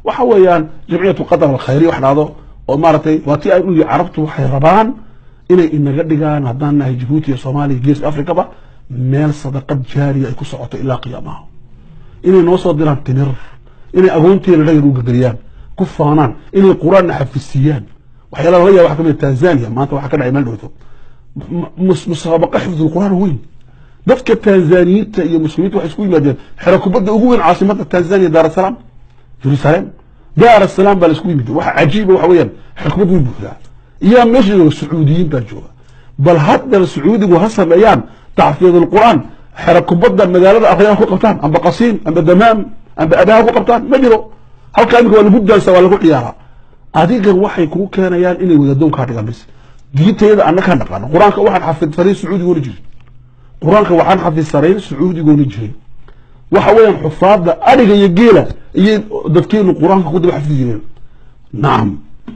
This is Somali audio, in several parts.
وحويان جمعية القدر الخيرية وحنا ومارتي واتي أي عربتو حيربان إن قدقان هدانا جيبوتي صومالي جيس أفريقيا با ميل صدقة جارية يكو سعوته إلا قيامها إني نوصل ديران تنر إني أقونتي لغيرو قدريان كفانان إني القرآن نحف السيان وحيالا غير واحد من تنزانيا ما أنت واحد كان عمال دوتو مسابقة حفظ القرآن وين دفك التنزانيين يا مسلمين وحسكوي مدين حركوا بدأ هو عاصمة تنزانيا دار السلام جيروسالم دار السلام بالسكوي مدين واحد عجيب وحويا حركوا بدو يبوها يا مش السعوديين بجوا بل هذا السعودي وهسه الايام تحفيظ القران حركوا بدل مدارس اخيرا كو قبطان ام بقصين ام بدمام ام باداه كو قبطان ما جرو هل كان هو لبد سوى لو عيارا اديق waxay ku keenayaan inay wadadoon ka dhigaan bis diinteeda annaka naqaan quraanka waxaan xafid fariis sacuudi oo jiri quraanka waxaan xafid sareen sacuudi oo jiri waxa weeyaan xufaada ariga iyo geela iyo dadkeenu quraanka ku daba xafidiyeen naam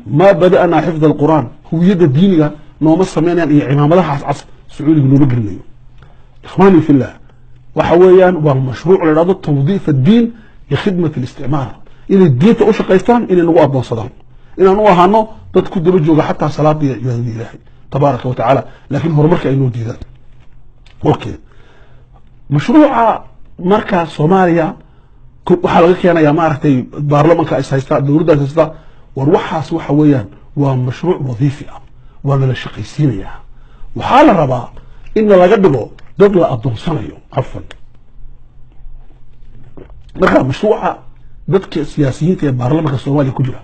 ما بدأنا حفظ القرآن هو يد الدين نوم السمين يعني عمامة عصر سعودي بنوبة قرنيو إخواني في الله وحويان ومشروع لرادة توظيف الدين لخدمة الاستعمار إن الدين تأوش قيستان إن نواب نصدام إن نواب هانو تدكو دبجوغ حتى صلاة يهدي إلهي تبارك وتعالى لكن هو مركز إنه دي ذات أوكي مشروع مركز صوماليا وحلقك أنا يا مارتي بارلمان كأسايستا دوردا أسايستا وروحاس waxa weeyaan waa mashruuc wadiifi ah waa la shaqaysiinaya waxa la rabaa in laga dhigo dad la adoonsanayo afan marka mashruuca dadka siyaasiyiinta ee baarlamaanka Soomaaliya ku jira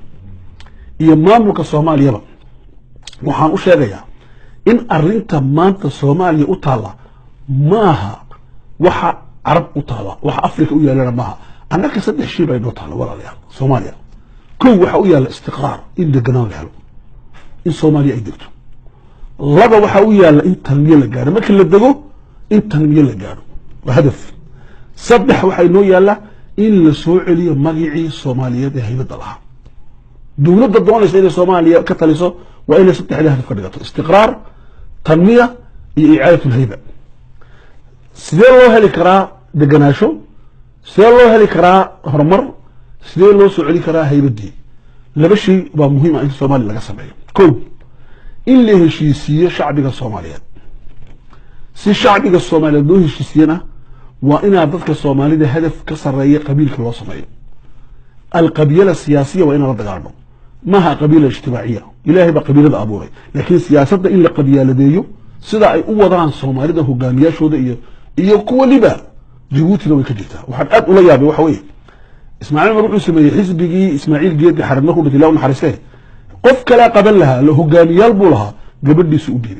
iyo maamulka Soomaaliya waxaan u sheegayaa in arinta maanta Soomaaliya u taala maaha waxa Arab u taala waxa Afrika u yeelana maaha annaka saddex shay bay noo taala walaalayaal Soomaaliya كو وحويا الاستقرار إن دقناه له إن صوماليا يدقته لبا وحويا إن تنمية لقاره ما كل الدقو إن تنمية لقاره وهدف صدح وحينو يلا إن لسوعليا مقيعي صوماليا دي هيبة الله دولة الضوان إسرائيل صوماليا كتاليسو وإن صدح عليها الفرقات استقرار تنمية إعادة الهيبة سيدي هالكرا دقناشو سيدي هالكرا هرمر sidee loo soo celi karaa haybadii laba shay waa muhiim ah in Soomaaliya laga sameeyo koow in la heshiisiyo shacbiga Soomaaliyeed si shacbiga Soomaaliyeed loo heshiisiyana waa in dadka Soomaalida hadaf ka sareeya qabiilka loo sameeyo القبيلة السياسية وإن لا دغانو ما قبيلة اجتماعية إلهي بقبيلة أبوري لكن سياسة إلا قبيلة ديو سيدا أي أوضان صومالي ده هقامياشو ده إيو كوا لبا جيبوتي لو يكجيتها وحد أدو ليابي وحوي إسماعيل مروح يسمي حزبي إسماعيل جيد حرمناه بتلاون حرساه قف كلا قبل لها له هقاميال بولها قبل دي سعودي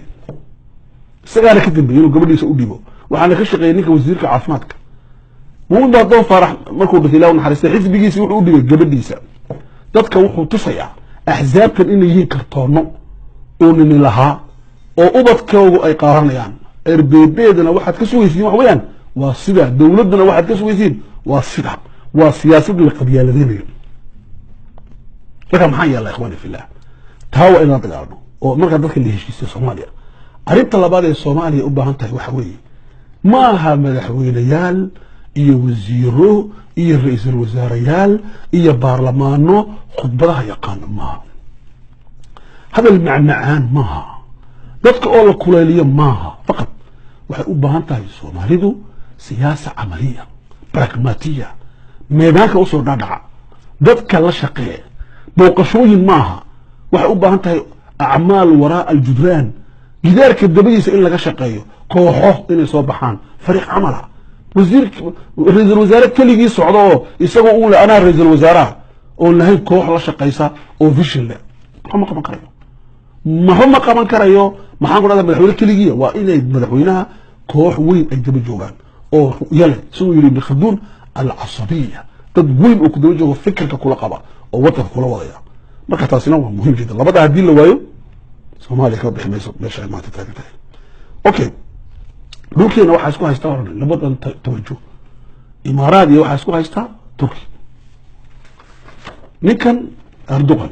سيغانا كتن بينو قبل دي سعودي بو وحانا كشغينيك وزيرك عاصماتك مو بعضهم فرح مركو بتلاون حرساه حزبي سعودي قبل دي سعودي dadka wuxuu tusaya ahzaabkan inay yihiin kartoono oo nin lahaa oo ubadkoodu ay qaaranayaan RBB-dana waxaad ka sugaysiin wax weeyaan waa sida dawladana waxaad ka sugaysiin waa sida waa siyaasad la qabyaaladeenayo maxaa yeelay ikhwani fillah taawa ina dagaalo oo marka dadka la heshiisay Soomaaliya arinta labaad ee Soomaaliya u baahan tahay waxa weeye ma aha madaxweynayaal iyo wasiiro iyo ra'iisul wasaarayaal iyo baarlamaano khudbadaha yaqaan ma hada macnaan ma dadka oo la kuleeliyo ma faqad waxay u baahan tahay Soomaalidu siyaasad amaliya pragmatiya meedaanka u soo dhaadhaca dadka la shaqeeya booqashooyin ma waxay u baahan tahay acmaal waraa al-judran gidaarka dabadiisa in laga shaqeeyo kooxo inay soo baxaan fariiq amala وزير رئيس الوزراء كليجي صعدوا يسووا أولى أنا رئيس الوزراء أقول هاي كوح لا شقيسة أو فيشل لا هم كمان كريو ما هم كمان كريو ما حنقول هذا مدحوين كليجي وإلى مدحوينها كوح وين أجدب الجوان أو يلا سو يريد يخدون العصبية تدوين وكدوين جو فكر ككل قبا أو وطن كل وضيع ما كتاسينا مهم جدا لا بدأ هدين لوايو سومالي كده بحماس مش ما تتفاهم أوكي ممكن واحد يسكو هيستوعب لابد ان توجه اماراتي واحد يسكو هيستا تركي نكن اردوغان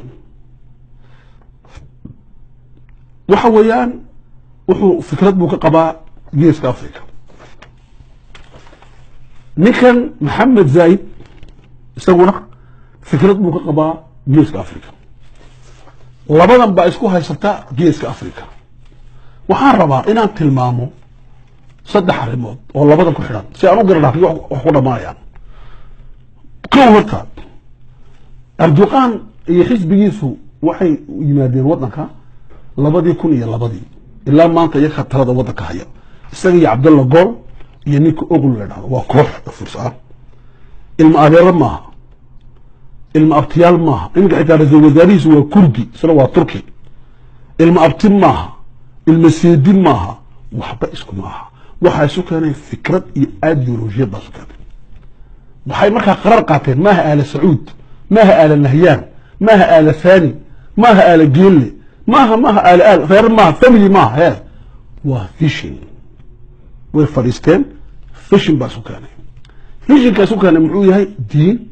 وحويان وحو فكرت بو كقبا جيس افريقيا نكن محمد زايد يسوونا fikrad buu ka qabaa geeska afrika labadan baa isku haysata geeska afrika waxaan rabaa inaan tilmaamo saddex arrimood oo labadan ku xidhan si aan u garanayo wax ku dhamaanayaan kow horta Erdogan iyo xisbigiisu waxay yimaadeen wadanka 2002 ilaa maanta iyaga talada wadanka haya isaga iyo Abdullah Gol iyo ninka Ogul la dhaho waa koox fursa ilma adeer maaha ilma abtiyaal maaha inta xitaa ra'iisul wasaarihiisu waa Kurdi isla waa Turki ilma abti maaha ilma seedin maaha waxba isku maaha waxa isu keenay fikrad iyo ideolojiyad baa soo waxay markaa qarar qaateen maaha aala Sacuud maaha aala Nahyan maaha aala Thani maaha aala Geelle maaha aala reer maaha family maaha heer waa vision way fadhiisteen vision baa soo keenay vision ka soo keenay muxuu yahay diin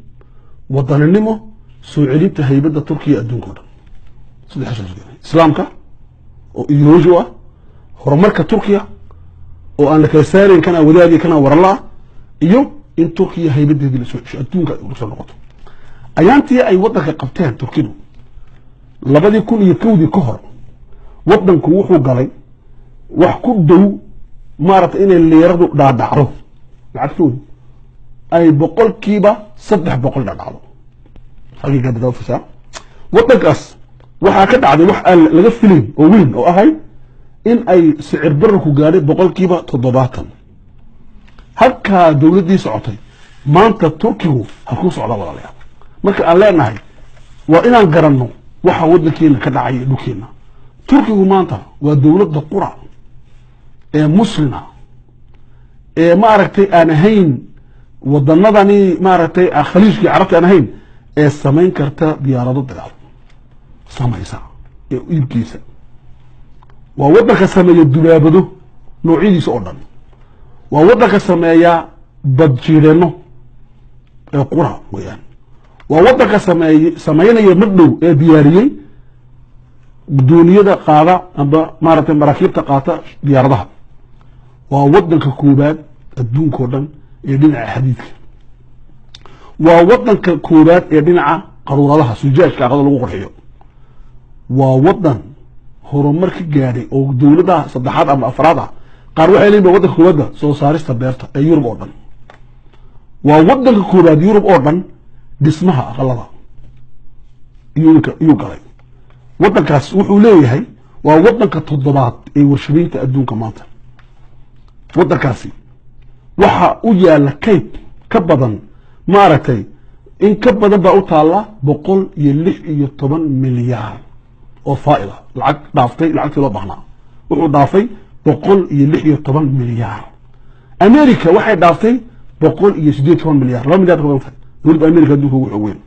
wadaninimo soo celinta haybada Turkiga adduunka dhan saddex shay islaamka oo ideoloji ah horumarka Turkiga oo aan la kala saarin kana wadaadi kana warla iyo in Turkiga haybadeedii la soo cesho adduunka u soo noqoto ayaantii ay wadanka qabteen Turkidu 2001 ka hor wadanku wuxuu galay wax ku dhow maarata inay leeradu dhaadhacdo lacagtoodu ay boqolkiiba 300 dhacdo xaqiiqada badaw fisa wadankaas waxa ka dhacday wax aan laga filin oo weyn oo ahay in ay sicir barku gaaray boqolkiiba 70 halka dawladii socotay maanta Turkigu halku socda walaalayaal marka aan leenahay waa inaan garanno waxa wadankeena ka dhacay dhulkeena Turkigu maanta waa dawladda qura ee muslima ee ma aragtay aan ahayn wadanadani ma aragtay khaliijkii carabta aan ahayn ee sameyn karta diyaarado dagaal samaysa ee iibkiisa waa wadanka sameeya dubaabado noocyadiisa oo dhan waa wadanka sameeya badjiireno ee qura weeyaan waa wadanka sameeynaya madhow ee diyaariyay duuniyada qaada amba maaragtay maraakiibta qaata diyaaradaha waa wadanka koobaad adduunka oo dhan ee dhinaca xadiidka waa wadanka koobaad ee dhinaca qaruuradaha sujaajka aqada lagu qurxiyo waa wadan horumar ka gaaray oo dawladaha saddexaad ama afraad ah qaar waxay leeyihiin wadanka koobaad soo saarista beerta ee Yurub oo dhan waa wadanka koobaad Yurub oo dhan dhismaha aqalada iyo galay wadankaas wuxuu leeyahay waa wadanka toddobaad ee warshadaynta adduunka maanta wadankaasi waxa u yaala kayb ka badan maaragtay in ka badan baa u taala 116 milyan oo faa'iida lacag dhaaftay lacagtii loo baahnaa wuxuu dhaafay 116 milyan America waxay dhaaftay 118 milyan 2 milyan ka badan dawladda America adduunka ugu weyn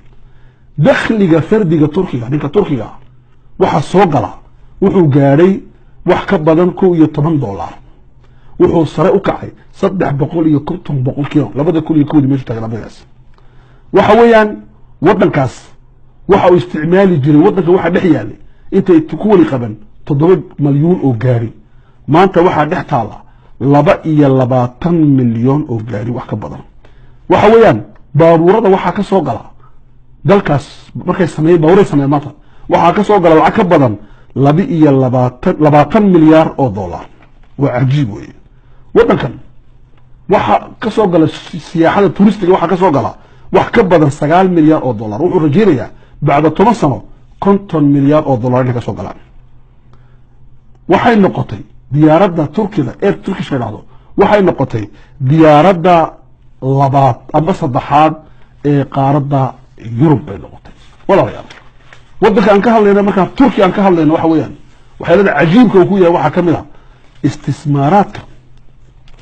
dakhliga fardiga Turkiga ninka Turkiga waxa soo gala wuxuu gaaray wax ka badan $12 wuxuu sare u kacay 350 boqolkiiba 2001 meesha taagnaabadaas waxa weeyaan wadankaas waxa uu isticmaali jiray wadanka waxa dhex yaalay intay ku wali qaban 7 milyan oo gaari maanta waxa dhex taala 22 milyan oo gaari wax ka badan waxa weeyaan baabuurada waxa ka soo gala dalkaas markay sameeyay baabuuray sameeyay maanta waxa ka soo gala lacag ka badan 22 milyan oo dollar waa cajiib weey wadankan waxa ka soo gala siyaaxada turistiga waxa ka soo gala wax ka badan 9 milyan oo dollar wuxuu rajaynayaa bacda 10 sano 50 milyan oo dollar inay ka soo galaan waxay noqotay diyaaradda Turkiga ee Turkish raado waxay noqotay diyaaradda labaad ama saddexaad ee qaaradda Yurub bay noqotay walaalayaal wadanka aan ka hadlayna marka Turkiga aan ka hadlayna waxa weeyaan waxa la cajiibka uu ku yahay waxa kamid ah istismaaraadka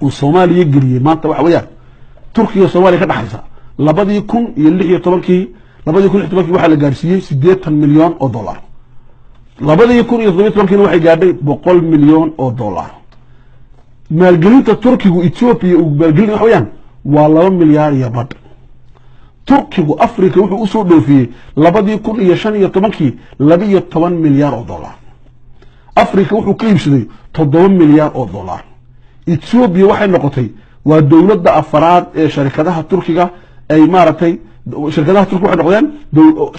uu Soomaaliya geliyay maanta waxa weeyaan Turkiga Soomaaliya ka dhaxaysa 2016 waxa la gaarsiiyay 80 milyan oo dollar 2017 waxay gaadhay 100 milyan oo dollar maalgelinta Turkigu Ethiopia uu maalgelin waxa weeyaan waa 2 milyan iyo badh Turkigu Afrika wuxuu u soo dhoofiyay 2015 12 milyan oo dollar Afrika wuxuu ka iibsaday 7 milyan oo dollar Ethiopia waxay noqotay waa dawladda afraad ee sharikadaha Turkiga ay maaragtay shirkadaha turku waxay noqdeen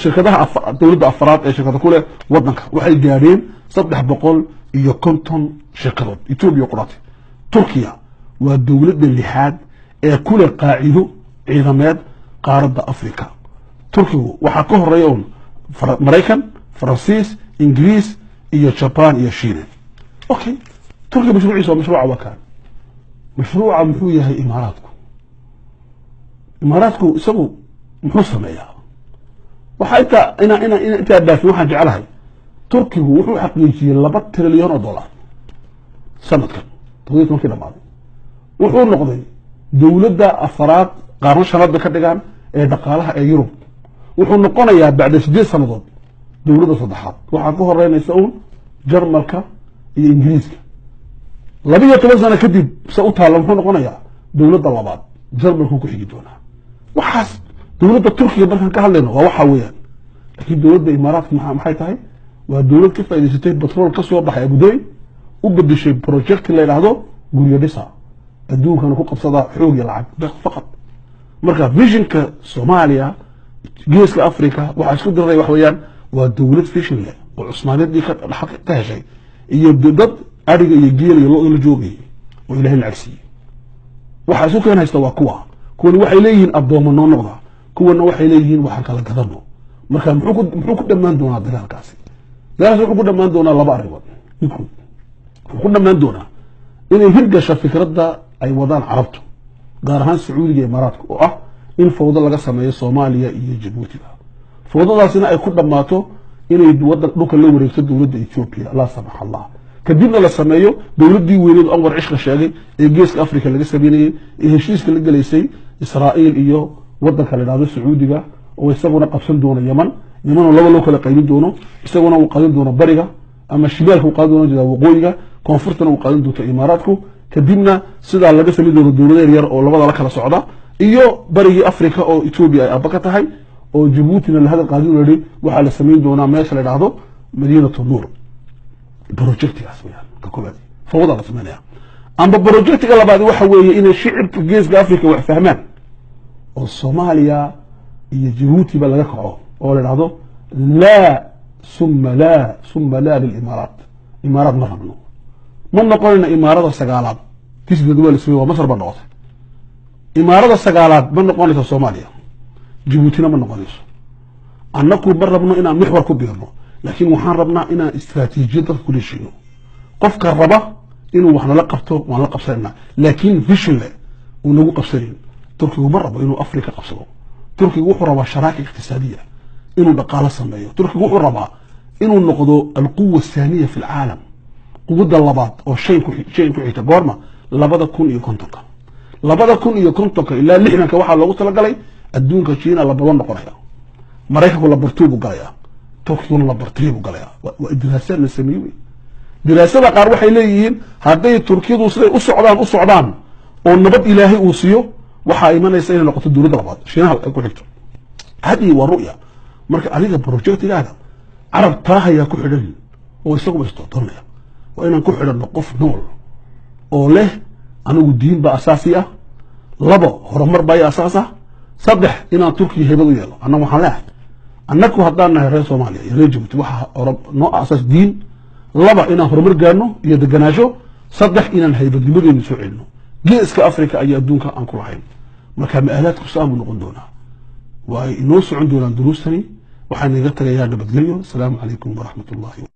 shirkadaha dowladda afraad ee shirkada ku leh wadanka waxay gaadheen 350 shirkadood Ethiopia quraatay Turkiya waa dowladda lixaad ee ku leh qaacido ciidameed qaaradda Afrika Turkigu waxa ka horeeya Mareykan Faransiis Ingiriis iyo Japan iyo Shiine okay Turkiga mashruuciisa mashruuca wakaan mashruuca muxuu yahay imaaraadku isagu muxuu sameeyaa waxa inta baafi waxaan jecelahay Turkigu wuxuu xaqiijiyay $2 trilyan sanadkan tawdiid markii dhamaaday wuxuu noqday dowladda afraad qaran shanaad ka dhigan ee dhaqaalaha ee Yurub wuxuu noqonayaa bacda 8 sanadood dowladda saddexaad waxa ka horeynaysa Jarmalka iyo Ingiriiska 12 sano kadib soo taalo wuxuu noqonayaa dowladda labaad Jarmalku ku xigi doona waxaas dowladda Turkiga markaan ka hadlayno waa waxa weeyaan laakiin dowladda Imaaraadka maxay tahay waa dowlad ka faa'iideysatay petrol ka soo baxay Abu Dhabi u bedeshay project la yiraahdo guriyo dhisa adduunkan ku qabsada xoog iyo lacag faqad marka visionka Soomaaliya geeska Afrika waxa isku diray wax weeyaan waa dowlad vision leh oo Cusmaaniyadii ka heshay iyo dad ariga iyo geel iyo loo joogay oo Ilaahay la arsiiyay waxa isku keenaysta waa kuwan waxay leeyihiin addoomo noo noqda kuwana waxay leeyihiin waxaan kala gadano marka muxuu ku dhamaan doonaa dagaalkaasi wuxuu ku dhamaan doonaa laba arrimood wuxuu ku dhamaan doonaa inay hirgasho fikradda ay wadaan carabtu gaar ahaan Sacuudiga iyo Imaaraadka oo ah in fawdo laga sameeyo Soomaaliya iyo Djibouti fawdadaasina ay ku dhamaato inay dhulka la wareegto dowladda Ethiopia la samax Allah kadibna la sameeyo dowladdii weyneed Anwar Cishka sheegay ee geeska Afrika laga sameeyay ee heshiiska la galeysay Israa'iil iyo wadanka la yiraahdo Sacuudiga oo isaguna qabsan doona Yemen oo laba kala qaybin doono isaguna uu qaadan doono bariga ama shimaalka uu qaadan doono waqooyiga koonfurtana uu qaadan doono Imaaraadku kadibna sida laga sameeyo dowlado yar oo labada la kala socda iyo barigii Afrika oo Ethiopia ay abaka tahay oo Djibouti la hada qaadin leeyahay waxa la sameeyo doona meesha la yiraahdo Madiinatu Nuur projectigaas weeyaan ka koobaad fawda la sameeyaa amba projectiga labaad waxa weeye in shicibka geeska Afrika wax fahmaan oo Soomaaliya iyo Djibouti ba laga kaco oo la yiraahdo ثم لا للإمارات إمارات ما ربنا ما نقولنا إمارات السجالات تيجي الدول السورية ومصر بنقص إمارات السجالات ما نقولنا الصومالية جيبوتينا ما نقولناش أنكم بربنا إنا محور كبيرنا لكن وحربنا إنا استراتيجية كل شيء قف كهرباء إنه وحنا لقبته وحنا لقب سرنا لكن فيش له ونوقف قبسرين تركيا مرة إنه أفريقيا قبسره تركيا وحربا شراكة اقتصادية إنه بقالة سمية تركيا وحربا إنه نقضوا القوة الثانية في العالم قوة اللبات أو شيء كحيتا قورما لبدا كون يكونتوكا لبدا كون يكونتوكا إلا اللي إحنا كواحد لو قلت لقلي الدون كشينا لبضان نقرأيا مريكا كو لبرتوبو قليا تركيا لبرتريبو قليا والدراسات نسميوي دراسات قار waxay leeyihiin haday Turkidu siday u socdaan oo nabad Ilaahay uu siiyo waxa imanaysa inay noqoto dawladda labaad shiinaha ay ku xigto hadii waa ru'ya marka adiga projectigaada arab taahaya ku xidhan oo isagu istoonaya waa inaan ku xidhano qof nool oo leh anigu diin ba asaasi ah labo horumar bay asaas ah saddex inaan Turkiga heebad u yeelo annagu waxaan leeyahay annagu haddaan nahay reer Soomaaliya iyo reer Djibouti waxa noo asaas diin laba inaan horumar gaarno iyo deganaansho saddex inaan haybadnimadeena soo celino geeska Afrika ayaa adduunka aan ku lahayn marka maalaadku saamu noqon doona waa inoo socon doonaan duruustani waxaan iga tagayaa nabadgelyo. Assalaamu calaykum waraxmatullaahi